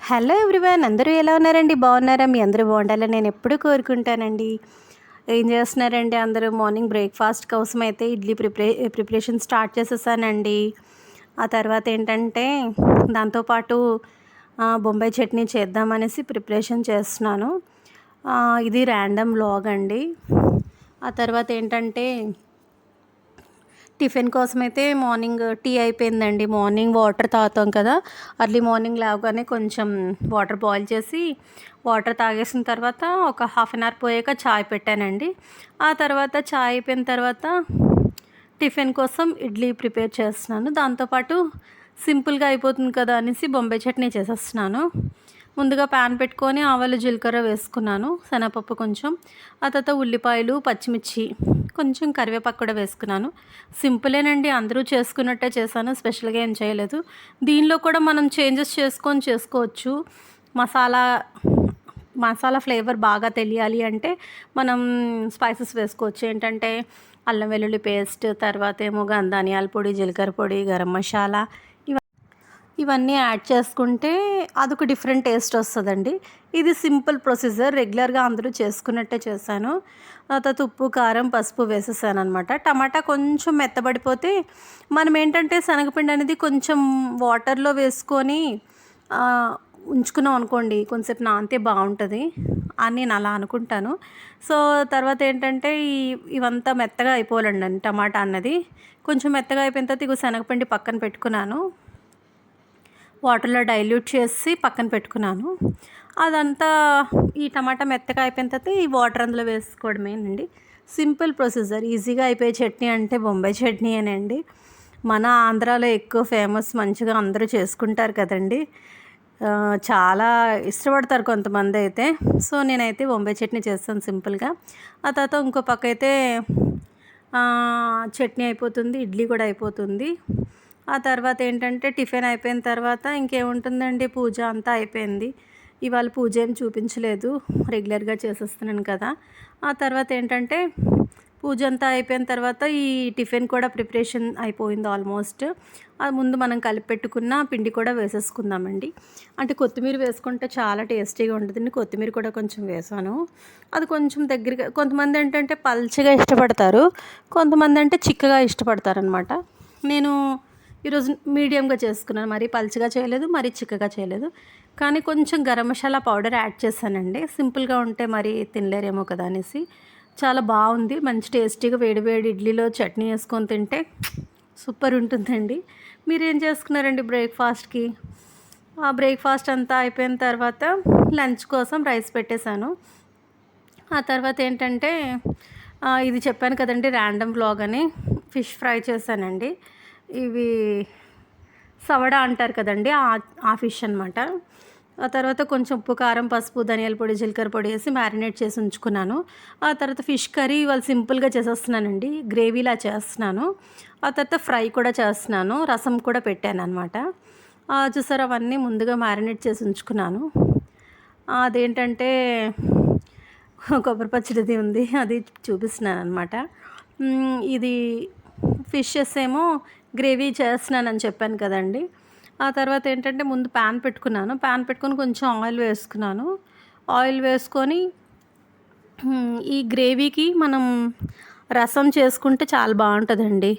Hello everyone, అందరూ ఎలా ఉన్నారండి? బాగున్నారా? మీ అందరూ బాగుండాలని నేను ఎప్పుడూ కోరుకుంటానండి. ఏం చేస్తున్నారండి అందరూ? మార్నింగ్ బ్రేక్ఫాస్ట్ కోసం అయితే ఇడ్లీ ప్రిపరేషన్ స్టార్ట్ చేసేసానండి. ఆ తర్వాత ఏంటంటే దాంతోపాటు బొంబాయి చట్నీ చేద్దామనేసి ప్రిపరేషన్ చేస్తున్నాను. ఇది ర్యాండమ్ వ్లాగ్ అండి. ఆ తర్వాత ఏంటంటే టిఫిన్ కోసమైతే మార్నింగ్ టీ అయిపోయిందండి. మార్నింగ్ వాటర్ తాగుతాం కదా, అర్లీ మార్నింగ్ లేవగానే కొంచెం వాటర్ బాయిల్ చేసి వాటర్ తాగేసిన తర్వాత ఒక హాఫ్ అన్ అవర్ పోయాక చాయ్ పెట్టానండి. ఆ తర్వాత చాయ్ అయిపోయిన తర్వాత టిఫిన్ కోసం ఇడ్లీ ప్రిపేర్ చేస్తున్నాను. దాంతోపాటు సింపుల్గా అయిపోతుంది కదా అనేసి బొంబాయి చట్నీ చేసేస్తున్నాను. ముందుగా ప్యాన్ పెట్టుకొని ఆవాలు జీలకర్ర వేసుకున్నాను, శనగపప్పు కొంచెం, ఆ తర్వాత ఉల్లిపాయలు పచ్చిమిర్చి కొంచెం కరివేపాకు కూడా వేసుకున్నాను. సింపులేనండి, అందరూ చేసుకున్నట్టే చేశాను, స్పెషల్గా ఏం చేయలేదు. దీనిలో కూడా మనం చేంజెస్ చేసుకోవచ్చు. మసాలా మసాలా ఫ్లేవర్ బాగా తెలియాలి అంటే మనం స్పైసెస్ వేసుకోవచ్చు. ఏంటంటే అల్లం వెల్లుల్లి పేస్ట్, తర్వాత ఏమో ధనియాల పొడి, జీలకర్ర పొడి, గరం మసాలా ఇవన్నీ యాడ్ చేసుకుంటే అదొక డిఫరెంట్ టేస్ట్ వస్తుందండి. ఇది సింపుల్ ప్రొసీజర్, రెగ్యులర్గా అందరూ చేసుకున్నట్టే చేశాను. తర్వాత ఉప్పు, కారం, పసుపు వేసేసాను అనమాట. టమాటా కొంచెం మెత్తబడిపోతే మనం ఏంటంటే శనగపిండి అనేది కొంచెం వాటర్లో వేసుకొని ఉంచుకున్నాం అనుకోండి, కొంచెంసేపు నానితే బాగుంటుంది అని నేను అలా అనుకుంటాను. సో తర్వాత ఏంటంటే ఇవంతా మెత్తగా అయిపోవాలండి. టమాటా అన్నది కొంచెం మెత్తగా అయిపోయిన తర్వాత ఇక శనగపిండి పక్కన పెట్టుకున్నాను, వాటర్లో డైల్యూట్ చేసి పక్కన పెట్టుకున్నాను. అదంతా ఈ టమాటా మెత్తగా అయిపోయిన తర్వాత ఈ వాటర్ అందులో వేసుకోవడమేనండి. Simple procedure. ఈజీగా అయిపోయే చట్నీ అంటే బొంబాయి చట్నీ అనండి. మన ఆంధ్రాలో ఎక్కువ ఫేమస్, మంచిగా అందరూ చేసుకుంటారు కదండి. చాలా ఇష్టపడతారు కొంతమంది అయితే. సో నేనైతే బొంబాయి చట్నీ చేస్తాను సింపుల్గా. ఆ తర్వాత ఇంకో పక్క అయితే చట్నీ అయిపోతుంది, ఇడ్లీ కూడా అయిపోతుంది. ఆ తర్వాత ఏంటంటే టిఫిన్ అయిపోయిన తర్వాత ఇంకేముంటుందండి, పూజ అంతా అయిపోయింది. ఇవాళ పూజ ఏం చూపించలేదు, రెగ్యులర్గా చేసేస్తున్నాను కదా. ఆ తర్వాత ఏంటంటే పూజ అంతా అయిపోయిన తర్వాత ఈ టిఫిన్ కూడా ప్రిపరేషన్ అయిపోయింది ఆల్మోస్ట్. అది ముందు మనం కలిపి పెట్టుకున్న పిండి కూడా వేసేసుకుందామండి. అంటే కొత్తిమీర వేసుకుంటే చాలా టేస్టీగా ఉంటుందండి. కొత్తిమీర కూడా కొంచెం వేసాను. అది కొంచెం దగ్గరగా, కొంతమంది ఏంటంటే పల్చగా ఇష్టపడతారు, కొంతమంది అంటే చిక్కగా ఇష్టపడతారనమాట. నేను ఈరోజు మీడియంగా చేసుకున్నాను, మరీ పల్చగా చేయలేదు, మరీ చిక్కగా చేయలేదు. కానీ కొంచెం గరం మసాలా పౌడర్ యాడ్ చేశానండి. సింపుల్గా ఉంటే మరీ తినలేరేమో కదా అనేసి. చాలా బాగుంది, మంచి టేస్టీగా వేడి వేడి ఇడ్లీలో చట్నీ వేసుకొని తింటే సూపర్ ఉంటుందండి. మీరేం చేసుకున్నారండి బ్రేక్ఫాస్ట్కి? ఆ బ్రేక్ఫాస్ట్ అంతా అయిపోయిన తర్వాత లంచ్ కోసం రైస్ పెట్టేశాను. ఆ తర్వాత ఏంటంటే ఇది చెప్పాను కదండి ర్యాండమ్ వ్లాగ్ అని, ఫిష్ ఫ్రై చేశానండి. ఇవి సవడా అంటారు కదండి, ఆ ఫిష్ అనమాట. ఆ తర్వాత కొంచెం ఉప్పు, కారం, పసుపు, ధనియాల పొడి, జీలకర్ర పొడి వేసి మ్యారినేట్ చేసి ఉంచుకున్నాను. ఆ తర్వాత ఫిష్ కర్రీ ఇవాళ సింపుల్గా చేసేస్తున్నానండి, గ్రేవీలా చేస్తున్నాను. ఆ తర్వాత ఫ్రై కూడా చేస్తున్నాను, రసం కూడా పెట్టాను అనమాట. చూసారు, అవన్నీ ముందుగా మ్యారినేట్ చేసి ఉంచుకున్నాను. అదేంటంటే కొబ్బరి పచ్చడిది ఉంది, అది చూపిస్తున్నాను అనమాట. ఇది ఫిషెస్ ఏమో గ్రేవీ చేస్తున్నానని చెప్పాను కదండి. ఆ తర్వాత ఏంటంటే ముందు ప్యాన్ పెట్టుకున్నాను, ప్యాన్ పెట్టుకొని కొంచెం ఆయిల్ వేసుకున్నాను. ఆయిల్ వేసుకొని ఈ గ్రేవీకి మనం రసం చేసుకుంటే చాలా బాగుంటుందండి.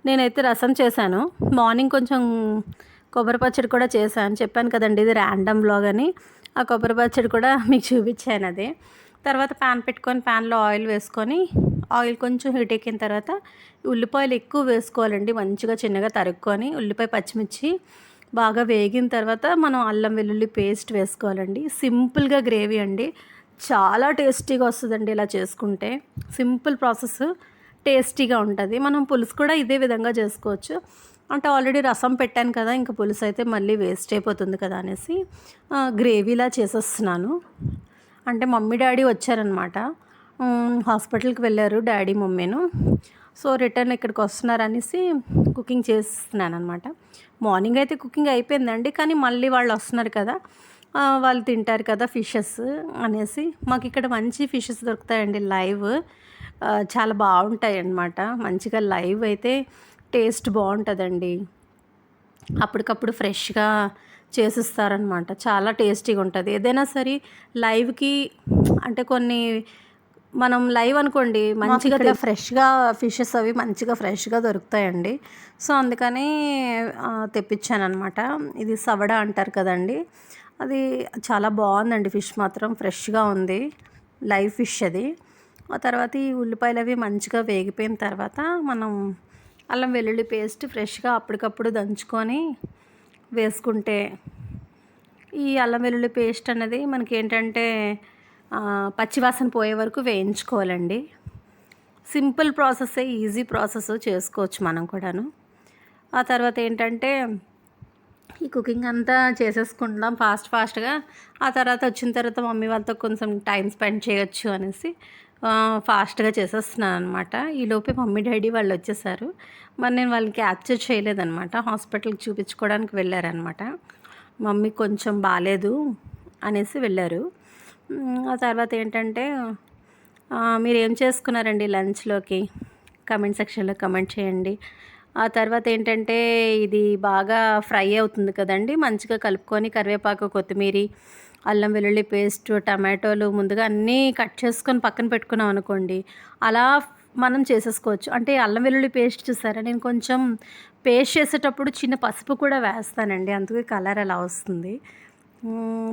నేనైతే రసం చేశాను. మార్నింగ్ కొంచెం కొబ్బరి పచ్చడి కూడా చేశాను, చెప్పాను కదండి ఇది ర్యాండమ్ వ్లాగ్ అని. ఆ కొబ్బరి పచ్చడి కూడా మీకు చూపించాను అదే. తర్వాత ప్యాన్ పెట్టుకొని ప్యాన్లో ఆయిల్ వేసుకొని, ఆయిల్ కొంచెం హీట్ ఎక్కిన తర్వాత ఉల్లిపాయలు ఎక్కువ వేసుకోవాలండి, మంచిగా చిన్నగా తరుక్కొని. ఉల్లిపాయ, పచ్చిమిర్చి బాగా వేగిన తర్వాత మనం అల్లం వెల్లుల్లి పేస్ట్ వేసుకోవాలండి. సింపుల్గా గ్రేవీ అండి, చాలా టేస్టీగా వస్తుందండి ఇలా చేసుకుంటే. సింపుల్ ప్రాసెస్, టేస్టీగా ఉంటుంది. మనం పులుసు కూడా ఇదే విధంగా చేసుకోవచ్చు. అంటే ఆల్రెడీ రసం పెట్టాను కదా, ఇంకా పులుసు అయితే మళ్ళీ వేస్ట్ అయిపోతుంది కదా అనేసి గ్రేవీలా చేసేస్తున్నాను. అంటే మమ్మీ డాడీ వచ్చారనమాట, హాస్పిటల్కి వెళ్ళారు డాడీ మమ్మీను. సో రిటర్న్ ఇక్కడికి వస్తున్నారు అనేసి కుకింగ్ చేస్తున్నాను అనమాట. మార్నింగ్ అయితే కుకింగ్ అయిపోయిందండి, కానీ మళ్ళీ వాళ్ళు వస్తున్నారు కదా, వాళ్ళు తింటారు కదా ఫిషెస్ అనేసి. మాకు ఇక్కడ మంచి ఫిషెస్ దొరుకుతాయండి, లైవ్, చాలా బాగుంటాయి అన్నమాట. మంచిగా లైవ్ అయితే టేస్ట్ బాగుంటుందండి. అప్పటికప్పుడు ఫ్రెష్గా చేసిస్తారనమాట. చాలా టేస్టీగా ఉంటుంది. ఏదైనా సరే లైవ్‌కి అంటే కొన్ని మనం లైవ్ అనుకోండి మంచిగా ఫ్రెష్‌గా ఫిషెస్ అవి మంచిగా ఫ్రెష్‌గా దొరుకుతాయండి. సో, అందుకని తెప్పించాననమాట. ఇది సవడ అంటారు కదండీ! అది చాలా బాగుందండి. ఫిష్ మాత్రం ఫ్రెష్‌గా ఉంది. లైవ్ ఫిష్ అది. ఆ తర్వాత ఈ ఉల్లిపాయలు అవి మంచిగా వేగిపోయిన తర్వాత మనం అల్లం వెల్లుల్లి పేస్ట్ ఫ్రెష్‌గా అప్పటికప్పుడు దంచుకొని వేసుకుంటే ఈ అల్లం వెల్లుల్లి పేస్ట్ అనేది మనకేంటంటే పచ్చివాసన పోయే వరకు వేయించుకోవాలండి. సింపుల్ ప్రాసెస్సే, ఈజీ ప్రాసెస్ చేసుకోవచ్చు మనం కూడాను. ఆ తర్వాత ఏంటంటే ఈ కుకింగ్ అంతా చేసేసుకుంటాం ఫాస్ట్‌గా. ఆ తర్వాత వచ్చిన తర్వాత మమ్మీ వాళ్ళతో కొంచెం టైం స్పెండ్ చేయొచ్చు అనేసి ఫాస్ట్‌గా చేసేస్తున్నాననమాట. ఈలోపే మమ్మీ, డ్యాడీ వాళ్ళు వచ్చేసారు. మరి నేను వాళ్ళని క్యాప్చర్ చేయలేదనమాట. హాస్పిటల్‌కి చూపించుకోవడానికి వెళ్ళారనమాట. మమ్మీ కొంచెం బాలేదు అనేసి వెళ్ళారు. ఆ తర్వాత ఏంటంటే మీరేం చేసుకున్నారండి లంచ్‌లోకి? కామెంట్ సెక్షన్‌లో కామెంట్ చేయండి. ఆ తర్వాత ఏంటంటే ఇది బాగా ఫ్రై అవుతుంది కదండీ! మంచిగా కలుపుకొని కరివేపాకు, కొత్తిమీరి, అల్లం వెల్లుల్లి పేస్ట్, టమాటోలు ముందుగా అన్నీ కట్ చేసుకొని పక్కన పెట్టుకున్నాం అనుకోండి. అలా మనం చేసేసుకోవచ్చు. అంటే అల్లం వెల్లుల్లి పేస్ట్ చూసారా? నేను కొంచెం పేస్ట్ చేసేటప్పుడు చిన్న పసుపు కూడా వేస్తానండి. అందుకే కలర్ అలా వస్తుంది.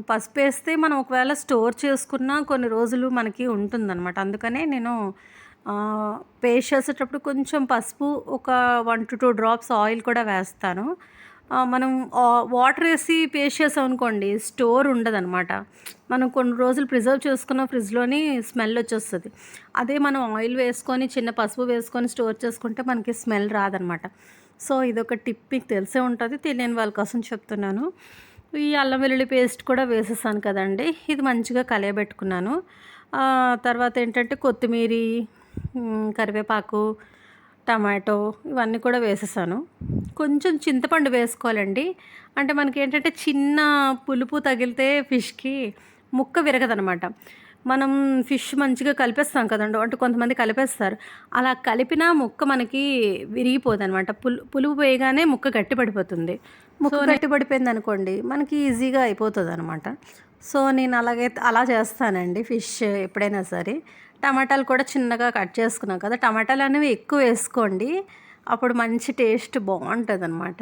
పసుపు వేస్తే మనం ఒకవేళ స్టోర్ చేసుకున్న కొన్ని రోజులు మనకి ఉంటుందన్నమాట. అందుకనే నేను పేస్ట్ చేసేటప్పుడు కొంచెం పసుపు, ఒక 1-2 డ్రాప్స్ ఆయిల్ కూడా వేస్తాను. మనం వాటర్ వేసి పేస్ట్ చేసామనుకోండి స్టోర్ ఉండదనమాట. మనం కొన్ని రోజులు ప్రిజర్వ్ చేసుకున్న ఫ్రిడ్జ్‌లోని స్మెల్ వచ్చేస్తది. అదే మనం ఆయిల్ వేసుకొని చిన్న పసుపు వేసుకొని స్టోర్ చేసుకుంటే మనకి స్మెల్ రాదనమాట. సో, ఇదొక టిప్ మీకు తెలిసే ఉంటుంది. తెలియని వాళ్ళ కోసం చెప్తున్నాను. ఈ అల్లం వెల్లుల్లి పేస్ట్ కూడా వేసేసాను కదండీ! ఇది మంచిగా కలియబెట్టుకున్నాను. తర్వాత ఏంటంటే కొత్తిమీరి, కరివేపాకు, టమాటో ఇవన్నీ కూడా వేసేసాను. కొంచెం చింతపండు వేసుకోవాలండి. అంటే మనకేంటంటే చిన్న పులుపు తగిలితే ఫిష్‌కి ముక్క విరగదనమాట. మనం ఫిష్ మంచిగా కలిపేస్తాం కదండీ! అంటే కొంతమంది కలిపేస్తారు. అలా కలిపినా ముక్క మనకి విరిగిపోదనమాట. పులుపు వేయగానే ముక్క గట్టిపడిపోతుంది. ముక్క గట్టిపడిపోయిందనుకోండి మనకి ఈజీగా అయిపోతదనమాట. సో, నేను అలా చేస్తానండి ఫిష్ ఎప్పుడైనా సరే. టమాటాలు కూడా చిన్నగా కట్ చేసుకున్నాం కదా! టమాటాలు అనేవి ఎక్కువ వేసుకోండి. అప్పుడు మంచి టేస్ట్ బావుంటదనమాట.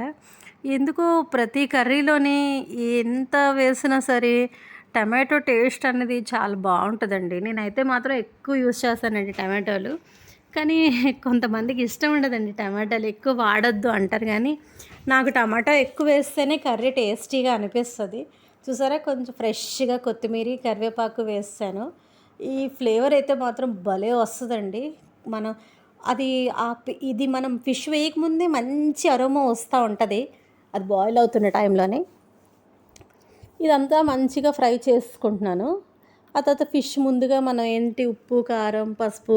ఎందుకో ప్రతి కర్రీలోని ఎంత వేసినా సరే టమాటో టేస్ట్ అనేది చాలా బావుంటదండి. నేనైతే మాత్రం ఎక్కువ యూజ్ చేస్తానండి టమాటోలు. కానీ కొంతమందికి ఇష్టం ఉండదండి టమాటాలు ఎక్కువ వాడొద్దు అంటారు గానీ, నాకు టమాటా ఎక్కువ వేస్తేనే కర్రీ టేస్టీగా అనిపిస్తది. చూసారా కొంచెం ఫ్రెష్‌గా కొత్తిమీరి, కరివేపాకు వేసాను. ఈ ఫ్లేవర్ అయితే మాత్రం భలే వస్తదండి. మనం అది ఇది మనం ఫిష్ వేయకముందే మంచి అరోమా వస్తా ఉంటది. అది బాయిల్ అవుతున్న టైంలోనే. ఇదంతా మంచిగా ఫ్రై చేసుకుంటున్నాను. ఆ తర్వాత ఫిష్ ముందుగా మనం ఉప్పు, కారం, పసుపు,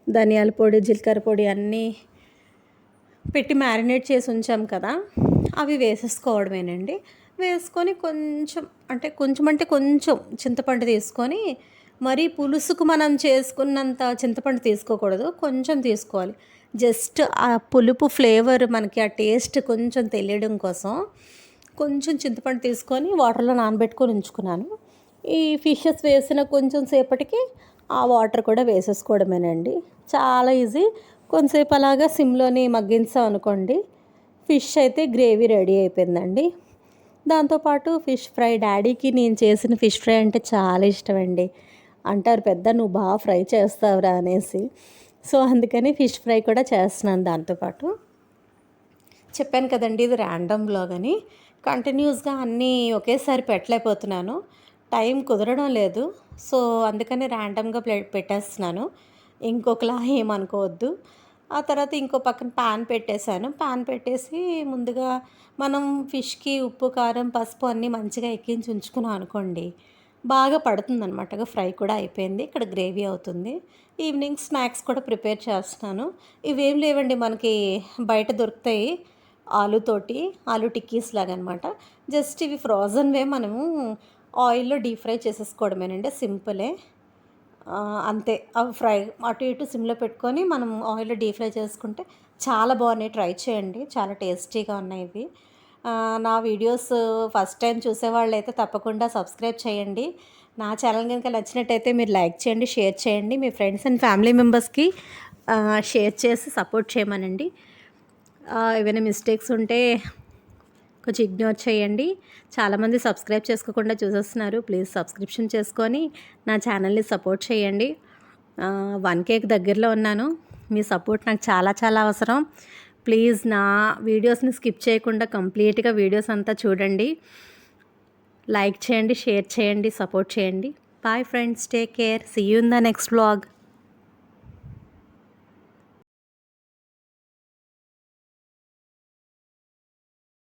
ధనియాల పొడి, జీలకర్ర పొడి అన్నీ పెట్టి మ్యారినేట్ చేసి ఉంచాం కదా! అవి వేసేసుకోవడమేనండి. వేసుకొని కొంచెం చింతపండు తీసుకొని, మరీ పులుసుకు మనం చేసుకున్నంత చింతపండు తీసుకోకూడదు. కొంచెం తీసుకోవాలి. జస్ట్ ఆ పులుపు ఫ్లేవర్ మనకి ఆ టేస్ట్ కొంచెం తెలియడం కోసం కొంచెం చింతపండు తీసుకొని వాటర్లో నానబెట్టుకొని ఉంచుకున్నాను. ఈ ఫిషెస్ వేసిన కొంచెం సేపటికి ఆ వాటర్ కూడా వేసేసుకోవడమేనండి. చాలా ఈజీ. కొంతసేపు అలాగా సిమ్లోని మగ్గించాం అనుకోండి ఫిష్ అయితే గ్రేవీ రెడీ అయిపోయిందండి. దాంతోపాటు ఫిష్ ఫ్రై, డాడీకి నేను చేసిన ఫిష్ ఫ్రై అంటే చాలా ఇష్టమండి. అంటారు పెద్ద నువ్వు బాగా ఫ్రై చేస్తావురా అనేసి. సో, అందుకని ఫిష్ ఫ్రై కూడా చేస్తున్నాను దాంతోపాటు. చెప్పాను కదండి ఇది ర్యాండమ్ వ్లాగ్ అని. కంటిన్యూస్గా అన్నీ ఒకేసారి పెట్టలేకపోతున్నాను. టైం కుదరడం లేదు. సో, అందుకని ర్యాండమ్గా పెట్టేస్తున్నాను. ఇంకొకలా ఏమనుకోవద్దు. ఆ తర్వాత ఇంకో పక్కన పాన్ పెట్టేశాను. పాన్ పెట్టేసి ముందుగా మనం ఫిష్‌కి ఉప్పు, కారం, పసుపు అన్నీ మంచిగా ఎక్కించి ఉంచుకున్నాం అనుకోండి, బాగా పడుతుందనమాట. ఫ్రై కూడా అయిపోయింది. ఇక్కడ గ్రేవీ అవుతుంది. ఈవినింగ్ స్నాక్స్ కూడా ప్రిపేర్ చేస్తున్నాను. ఇవేం లేవండి మనకి బయట దొరుకుతాయి. ఆలు టిక్కీస్ లాగా అనమాట. జస్ట్ ఇవి ఫ్రోజన్వే మనము ఆయిల్‌లో డీప్ ఫ్రై చేసేసుకోవడమేనండి. సింపులే. అంతే. అవి ఫ్రై అటు ఇటు సిమ్‌లో పెట్టుకొని మనం ఆయిల్‌లో డీప్ ఫ్రై చేసుకుంటే చాలా బాగున్నాయి. ట్రై చేయండి. చాలా టేస్టీగా ఉన్నాయి ఇవి. నా వీడియోస్ ఫస్ట్ టైం చూసేవాళ్ళు అయితే తప్పకుండా సబ్స్క్రైబ్ చేయండి. నా ఛానల్ కనుక నచ్చినట్టయితే మీరు లైక్ చేయండి, షేర్ చేయండి, మీ ఫ్రెండ్స్ అండ్ ఫ్యామిలీ మెంబర్స్కి షేర్ చేసి సపోర్ట్ చేయమనండి. ఏవైనా మిస్టేక్స్ ఉంటే కొంచెం ఇగ్నోర్ చేయండి. చాలామంది సబ్స్క్రైబ్ చేసుకోకుండా చూసేస్తున్నారు. ప్లీజ్ సబ్స్క్రిప్షన్ చేసుకొని నా ఛానల్ని సపోర్ట్ చేయండి. 1K దగ్గరలో ఉన్నాను. మీ సపోర్ట్ నాకు చాలా చాలా అవసరం. ప్లీజ్ నా వీడియోస్ని స్కిప్ చేయకుండా కంప్లీట్గా వీడియోస్ అంతా చూడండి. లైక్ చేయండి, షేర్ చేయండి, సపోర్ట్ చేయండి. Bye friends, take care. See you in the next vlog.